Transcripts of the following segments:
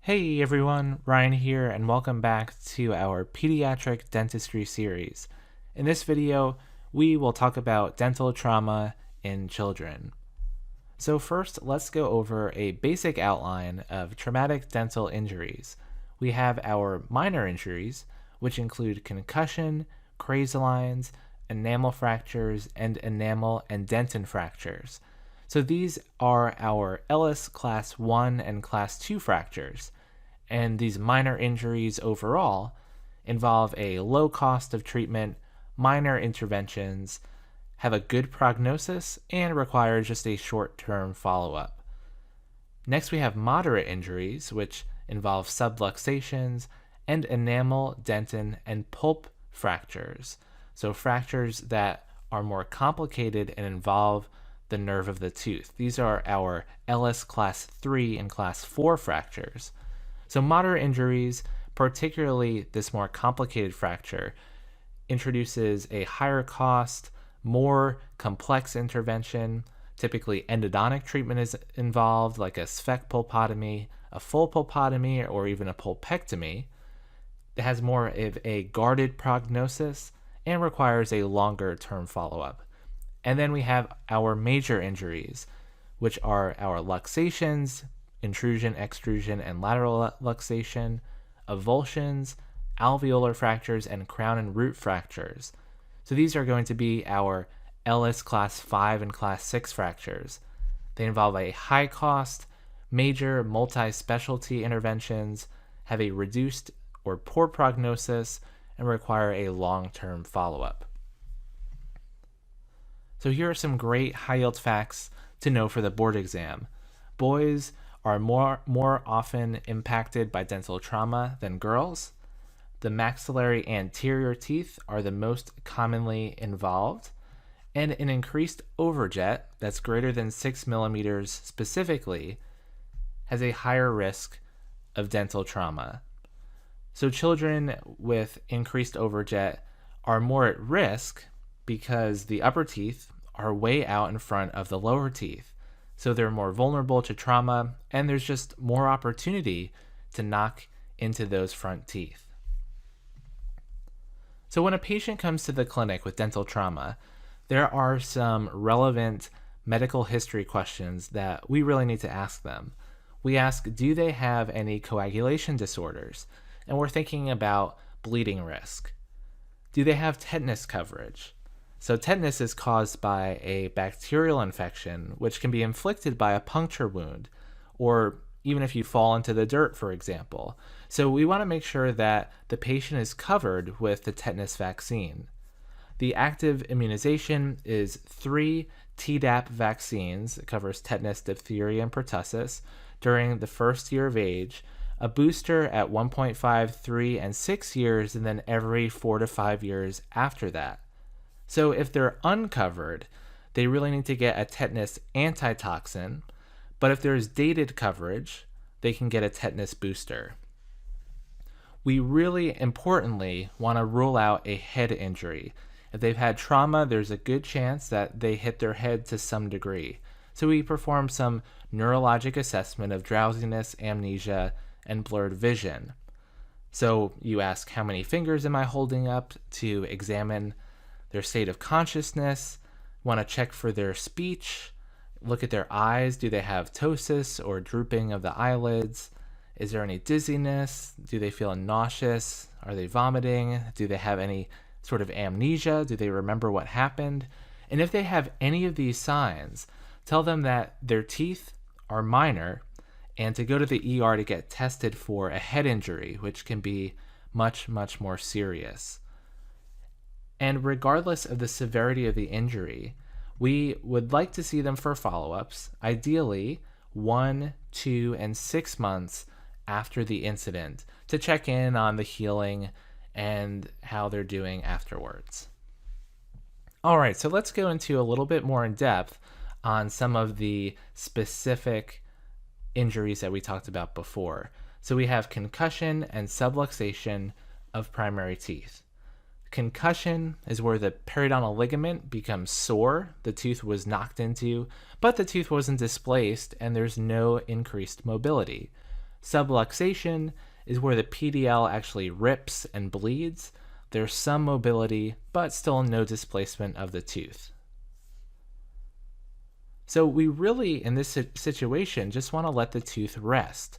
Hey everyone, Ryan here, and welcome back to our pediatric dentistry series. In this video, we will talk about dental trauma in children. So first, let's go over a basic outline of traumatic dental injuries. We have our minor injuries, which include concussion, crasolines, enamel fractures, and enamel and dentin fractures. So these are our Ellis Class 1 and Class 2 fractures, and these minor injuries overall involve a low cost of treatment, minor interventions, have a good prognosis, and require just a short-term follow-up. Next, we have moderate injuries, which involve subluxations and enamel, dentin, and pulp fractures. So fractures that are more complicated and involve the nerve of the tooth. These are our Ellis Class 3 and Class 4 fractures. So moderate injuries, particularly this more complicated fracture, introduces a higher cost, more complex intervention. Typically endodontic treatment is involved, like a sphex a full pulpotomy, or even a pulpectomy. It has more of a guarded prognosis and requires a longer term follow-up. And then we have our major injuries, which are our luxations, intrusion, extrusion, and lateral luxation, avulsions, alveolar fractures, and crown and root fractures. So these are going to be our Ellis Class 5 and Class 6 fractures. They involve a high cost, major multi-specialty interventions, have a reduced or poor prognosis, and require a long-term follow-up. So here are some great high-yield facts to know for the board exam. Boys are more often impacted by dental trauma than girls. The maxillary anterior teeth are the most commonly involved, and an increased overjet that's greater than 6 millimeters specifically has a higher risk of dental trauma. So children with increased overjet are more at risk because the upper teeth are way out in front of the lower teeth. So they're more vulnerable to trauma, and there's just more opportunity to knock into those front teeth. So when a patient comes to the clinic with dental trauma, there are some relevant medical history questions that we really need to ask them. We ask, do they have any coagulation disorders? And we're thinking about bleeding risk. Do they have tetanus coverage? So tetanus is caused by a bacterial infection, which can be inflicted by a puncture wound, or even if you fall into the dirt, for example. So we want to make sure that the patient is covered with the tetanus vaccine. The active immunization is 3 Tdap vaccines. It covers tetanus, diphtheria, and pertussis during the first year of age, a booster at 1.5, 3, and 6 years, and then every 4 to 5 years after that. So if they're uncovered, they really need to get a tetanus antitoxin, but if there's dated coverage, they can get a tetanus booster. We really importantly want to rule out a head injury. If they've had trauma, there's a good chance that they hit their head to some degree. So we perform some neurologic assessment of drowsiness, amnesia, and blurred vision. So you ask, how many fingers am I holding up, to examine their state of consciousness, want to check for their speech, look at their eyes, do they have ptosis or drooping of the eyelids, is there any dizziness, do they feel nauseous, are they vomiting, do they have any sort of amnesia, do they remember what happened? And if they have any of these signs, tell them that their teeth are minor and to go to the ER to get tested for a head injury, which can be much, much more serious. And regardless of the severity of the injury, we would like to see them for follow-ups, ideally 1, 2, and 6 months after the incident, to check in on the healing and how they're doing afterwards. All right, so let's go into a little bit more in depth on some of the specific injuries that we talked about before. So we have concussion and subluxation of primary teeth. Concussion is where the periodontal ligament becomes sore, the tooth was knocked into, but the tooth wasn't displaced and there's no increased mobility. Subluxation is where the PDL actually rips and bleeds. There's some mobility, but still no displacement of the tooth. So we really, in this situation, just want to let the tooth rest.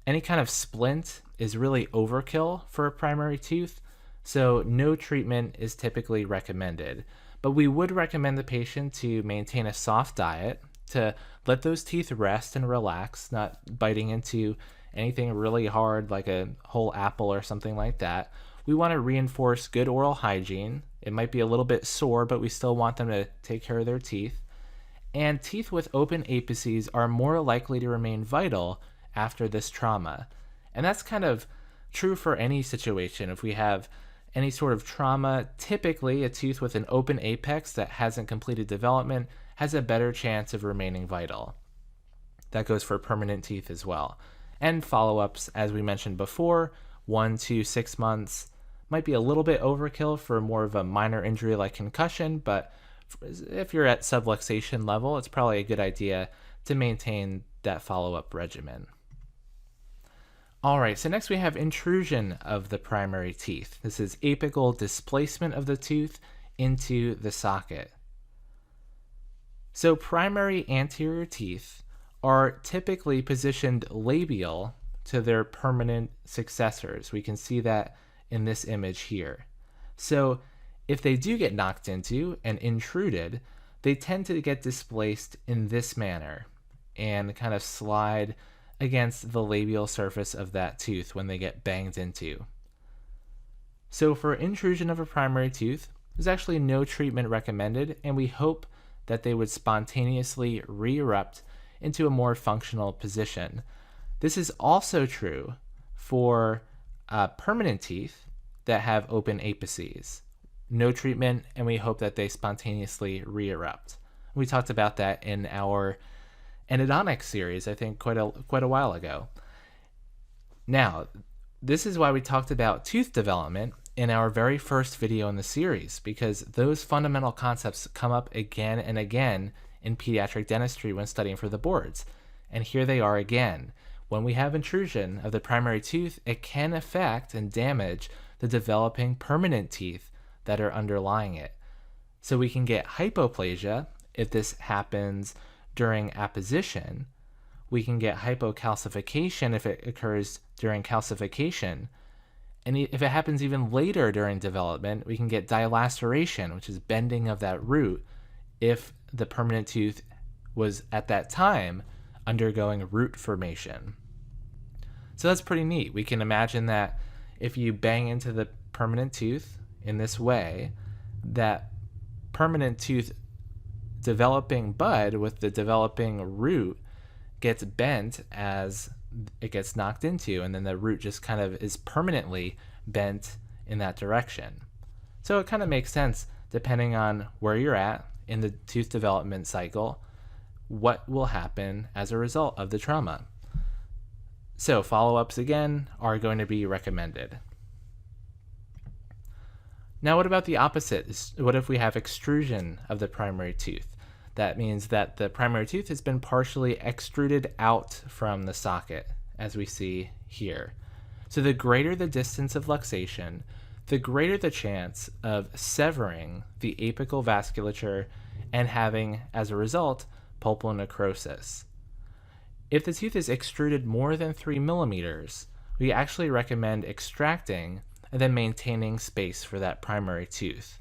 Any kind of splint is really overkill for a primary tooth, so no treatment is typically recommended. But we would recommend the patient to maintain a soft diet, to let those teeth rest and relax, not biting into anything really hard like a whole apple or something like that. We want to reinforce good oral hygiene. It might be a little bit sore, but we still want them to take care of their teeth. And teeth with open apices are more likely to remain vital after this trauma. And that's kind of true for any situation. If we have any sort of trauma, typically a tooth with an open apex that hasn't completed development has a better chance of remaining vital. That goes for permanent teeth as well. And follow-ups, as we mentioned before, 1 to 6 months might be a little bit overkill for more of a minor injury like concussion, but if you're at subluxation level, it's probably a good idea to maintain that follow-up regimen. All right, so next we have intrusion of the primary teeth. This is apical displacement of the tooth into the socket. So primary anterior teeth are typically positioned labial to their permanent successors. We can see that in this image here. So if they do get knocked into and intruded, they tend to get displaced in this manner and kind of slide against the labial surface of that tooth when they get banged into. So for intrusion of a primary tooth, there's actually no treatment recommended, and we hope that they would spontaneously re-erupt into a more functional position. This is also true for permanent teeth that have open apices. No treatment, and we hope that they spontaneously re-erupt. We talked about that in our endodontics series, I think quite a while ago. Now, this is why we talked about tooth development in our very first video in the series, because those fundamental concepts come up again and again in pediatric dentistry when studying for the boards. And here they are again. When we have intrusion of the primary tooth, it can affect and damage the developing permanent teeth that are underlying it. So we can get hypoplasia if this happens during apposition. We can get hypocalcification if it occurs during calcification. And if it happens even later during development, we can get dilaceration, which is bending of that root, if the permanent tooth was at that time undergoing root formation. So that's pretty neat. We can imagine that if you bang into the permanent tooth in this way, that permanent tooth developing bud with the developing root gets bent as it gets knocked into, and then the root just kind of is permanently bent in that direction. So it kind of makes sense, depending on where you're at in the tooth development cycle, what will happen as a result of the trauma. So follow-ups again are going to be recommended. Now what about the opposite? What if we have extrusion of the primary tooth? That means that the primary tooth has been partially extruded out from the socket, as we see here. So the greater the distance of luxation, the greater the chance of severing the apical vasculature and having, as a result, pulpal necrosis. If the tooth is extruded more than 3 millimeters, we actually recommend extracting and then maintaining space for that primary tooth.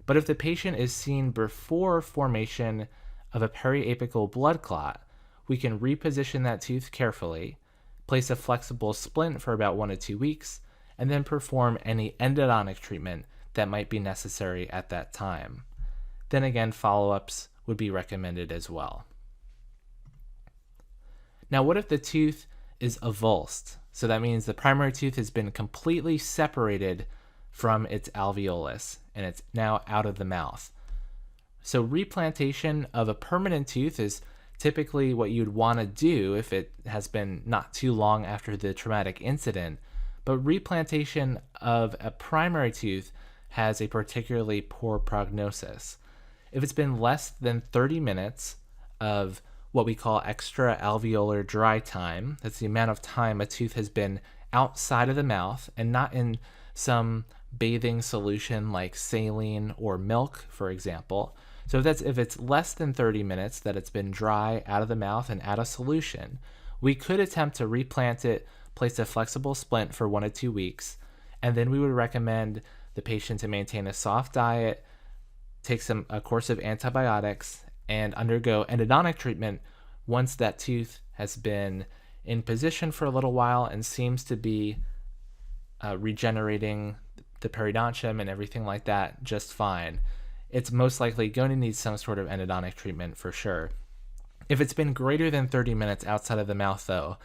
But if the patient is seen before formation of a periapical blood clot, we can reposition that tooth carefully, place a flexible splint for about 1 to 2 weeks, and then perform any endodontic treatment that might be necessary at that time. Then again, follow-ups would be recommended as well. Now, what if the tooth is avulsed? So that means the primary tooth has been completely separated from its alveolus, and it's now out of the mouth. So replantation of a permanent tooth is typically what you'd want to do if it has been not too long after the traumatic incident, but replantation of a primary tooth has a particularly poor prognosis. If it's been less than 30 minutes of what we call extra alveolar dry time. That's the amount of time a tooth has been outside of the mouth and not in some bathing solution like saline or milk, for example. So if it's less than 30 minutes that it's been dry out of the mouth and out of solution, we could attempt to replant it, place a flexible splint for 1 to 2 weeks, and then we would recommend the patient to maintain a soft diet, take a course of antibiotics, and undergo endodontic treatment once that tooth has been in position for a little while and seems to be regenerating the periodontium and everything like that just fine. It's most likely going to need some sort of endodontic treatment for sure. If it's been greater than 30 minutes outside of the mouth, though,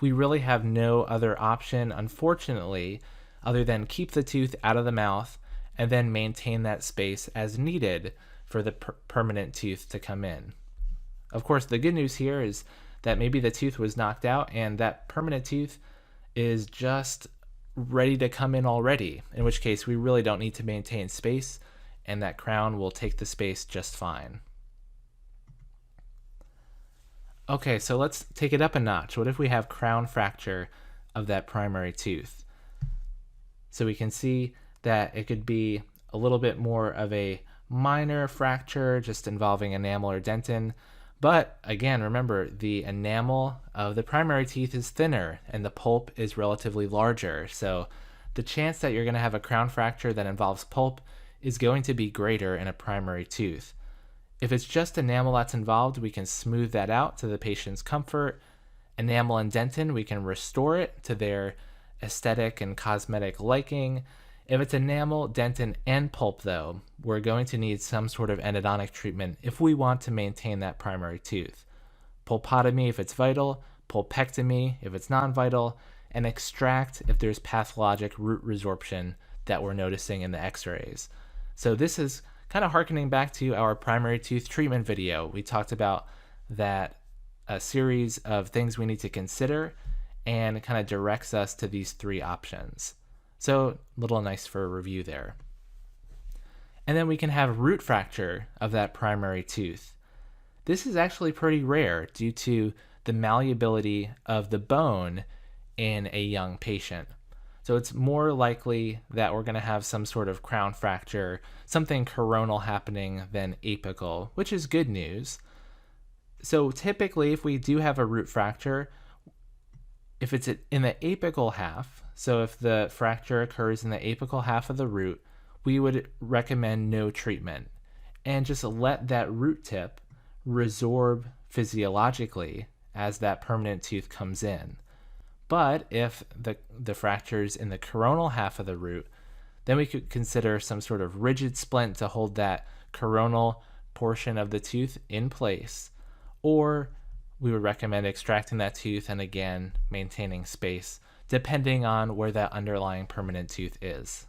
we really have no other option, unfortunately, other than keep the tooth out of the mouth and then maintain that space as needed for the permanent tooth to come in. Of course, the good news here is that maybe the tooth was knocked out and that permanent tooth is just ready to come in already, in which case we really don't need to maintain space and that crown will take the space just fine. Okay, so let's take it up a notch. What if we have crown fracture of that primary tooth? So we can see that it could be a little bit more of a minor fracture just involving enamel or dentin. But again, remember, the enamel of the primary teeth is thinner and the pulp is relatively larger. So the chance that you're going to have a crown fracture that involves pulp is going to be greater in a primary tooth. If it's just enamel that's involved, we can smooth that out to the patient's comfort. Enamel and dentin, we can restore it to their aesthetic and cosmetic liking. If it's enamel, dentin, and pulp, though, we're going to need some sort of endodontic treatment if we want to maintain that primary tooth. Pulpotomy if it's vital, pulpectomy if it's non-vital, and extract if there's pathologic root resorption that we're noticing in the x-rays. So this is kind of harkening back to our primary tooth treatment video. We talked about that a series of things we need to consider and kind of directs us to these 3 options. So a little nice for a review there. And then we can have root fracture of that primary tooth. This is actually pretty rare due to the malleability of the bone in a young patient. So it's more likely that we're going to have some sort of crown fracture, something coronal happening than apical, which is good news. So typically if we do have a root fracture, if it's in the apical half, so if the fracture occurs in the apical half of the root, we would recommend no treatment and just let that root tip resorb physiologically as that permanent tooth comes in. But if the fracture's in the coronal half of the root, then we could consider some sort of rigid splint to hold that coronal portion of the tooth in place, or we would recommend extracting that tooth and again maintaining space depending on where that underlying permanent tooth is.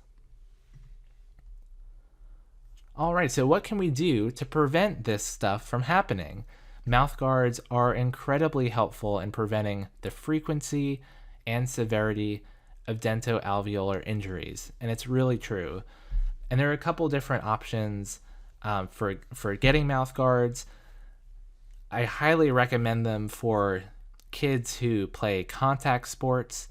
All right, so what can we do to prevent this stuff from happening? Mouth guards are incredibly helpful in preventing the frequency and severity of dentoalveolar injuries, and it's really true. And there are a couple different options for getting mouth guards. I highly recommend them for kids who play contact sports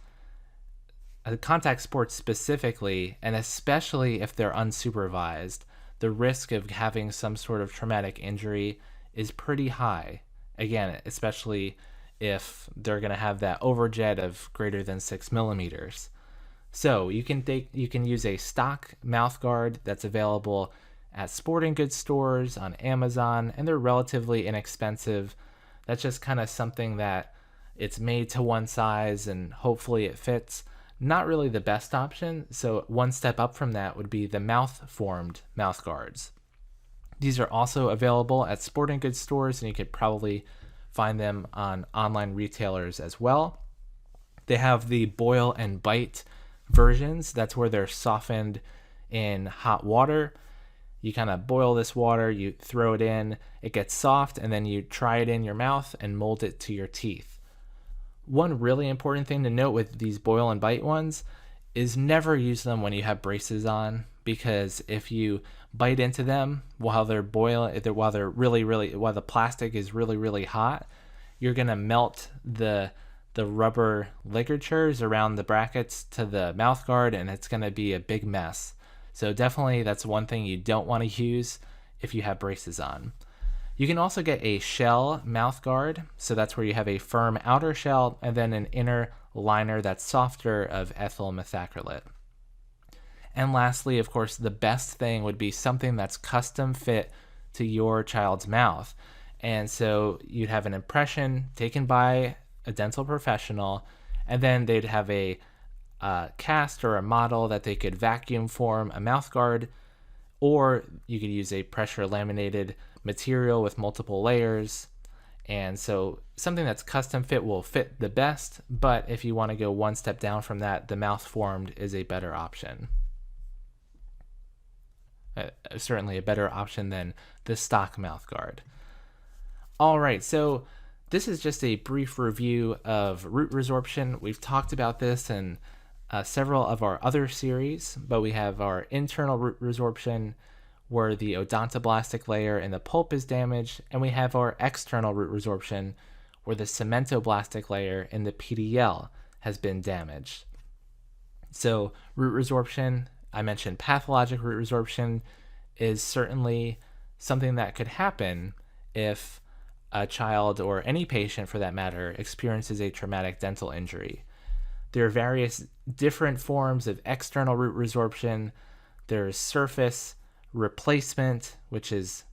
specifically, and especially if they're unsupervised. The risk of having some sort of traumatic injury is pretty high. Again, especially if they're going to have that overjet of greater than 6 millimeters. So you can use a stock mouth guard that's available at sporting goods stores, on Amazon, and they're relatively inexpensive. That's just kind of something that it's made to one size and hopefully it fits. Not really the best option, so one step up from that would be the mouth-formed mouth guards. These are also available at sporting goods stores, and you could probably find them on online retailers as well. They have the boil and bite versions. That's where they're softened in hot water. You kind of boil this water, you throw it in, it gets soft, and then you try it in your mouth and mold it to your teeth. One really important thing to note with these boil and bite ones is never use them when you have braces on, because if you bite into them while they're boiling, while the plastic is really hot, you're gonna melt the rubber ligatures around the brackets to the mouth guard, and it's gonna be a big mess. So definitely that's one thing you don't want to use if you have braces on. You can also get a shell mouth guard, so that's where you have a firm outer shell and then an inner liner that's softer of ethyl methacrylate. And lastly, of course, the best thing would be something that's custom fit to your child's mouth. And so you'd have an impression taken by a dental professional, and then they'd have a cast or a model that they could vacuum form a mouth guard, or you could use a pressure laminated material with multiple layers. And so something that's custom fit will fit the best, but if you want to go one step down from that, the mouth formed is a better option. Certainly a better option than the stock mouth guard. All right, so this is just a brief review of root resorption. We've talked about this in several of our other series, but we have our internal root resorption, where the odontoblastic layer in the pulp is damaged, and we have our external root resorption, where the cementoblastic layer in the PDL has been damaged. So root resorption, I mentioned pathologic root resorption, is certainly something that could happen if a child, or any patient for that matter, experiences a traumatic dental injury. There are various different forms of external root resorption. There's surface replacement, which is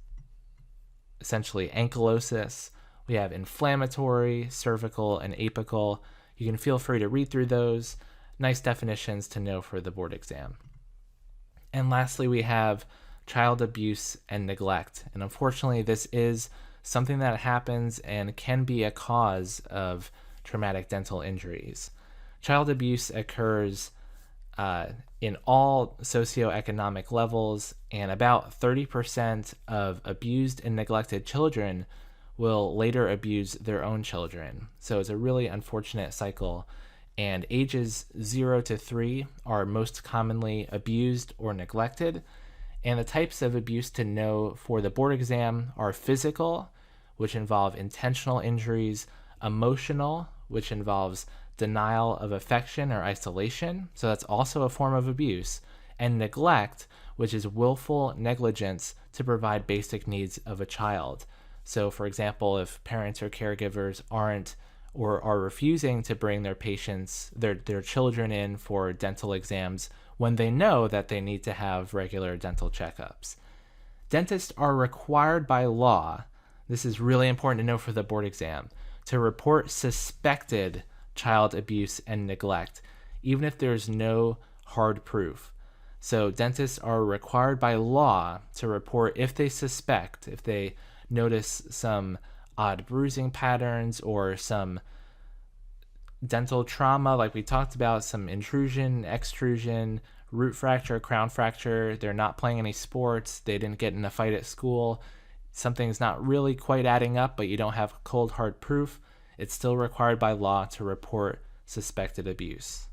essentially ankylosis. We have inflammatory, cervical, and apical. You can feel free to read through those. Nice definitions to know for the board exam. And lastly, we have child abuse and neglect. And unfortunately, this is something that happens and can be a cause of traumatic dental injuries. Child abuse occurs in all socioeconomic levels, and about 30% of abused and neglected children will later abuse their own children. So it's a really unfortunate cycle, and ages 0 to 3 are most commonly abused or neglected. And the types of abuse to know for the board exam are physical, which involve intentional injuries, emotional, which involves denial of affection or isolation, so that's also a form of abuse, and neglect, which is willful negligence to provide basic needs of a child. So for example, if parents or caregivers aren't or are refusing to bring their patients, their children in for dental exams when they know that they need to have regular dental checkups. Dentists are required by law, this is really important to know for the board exam, to report suspected child abuse and neglect, even if there's no hard proof. So dentists are required by law to report if they suspect, if they notice some odd bruising patterns or some dental trauma, like we talked about, some intrusion, extrusion, root fracture, crown fracture, they're not playing any sports, they didn't get in a fight at school, something's not really quite adding up, but you don't have cold hard proof, it's still required by law to report suspected abuse.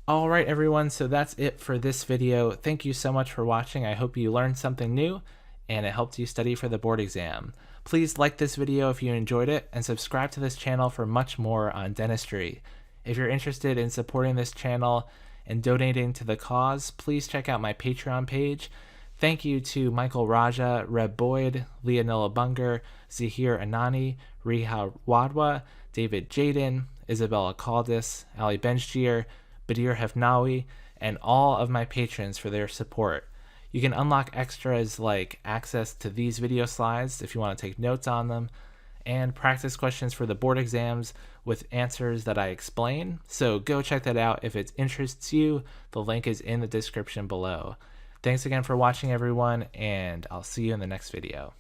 All right, everyone, so that's it for this video. Thank you so much for watching. I hope you learned something new and it helped you study for the board exam. Please like this video if you enjoyed it, and subscribe to this channel for much more on dentistry. If you're interested in supporting this channel and donating to the cause, please check out my Patreon page. Thank you to Michael Raja, Reb Boyd, Leonilla Bunger, Zahir Anani, Riha Wadwa, David Jaden, Isabella Caldis, Ali Benjir, Badir Hefnawi, and all of my patrons for their support. You can unlock extras like access to these video slides if you want to take notes on them, and practice questions for the board exams with answers that I explain. So go check that out if it interests you. The link is in the description below. Thanks again for watching, everyone, and I'll see you in the next video.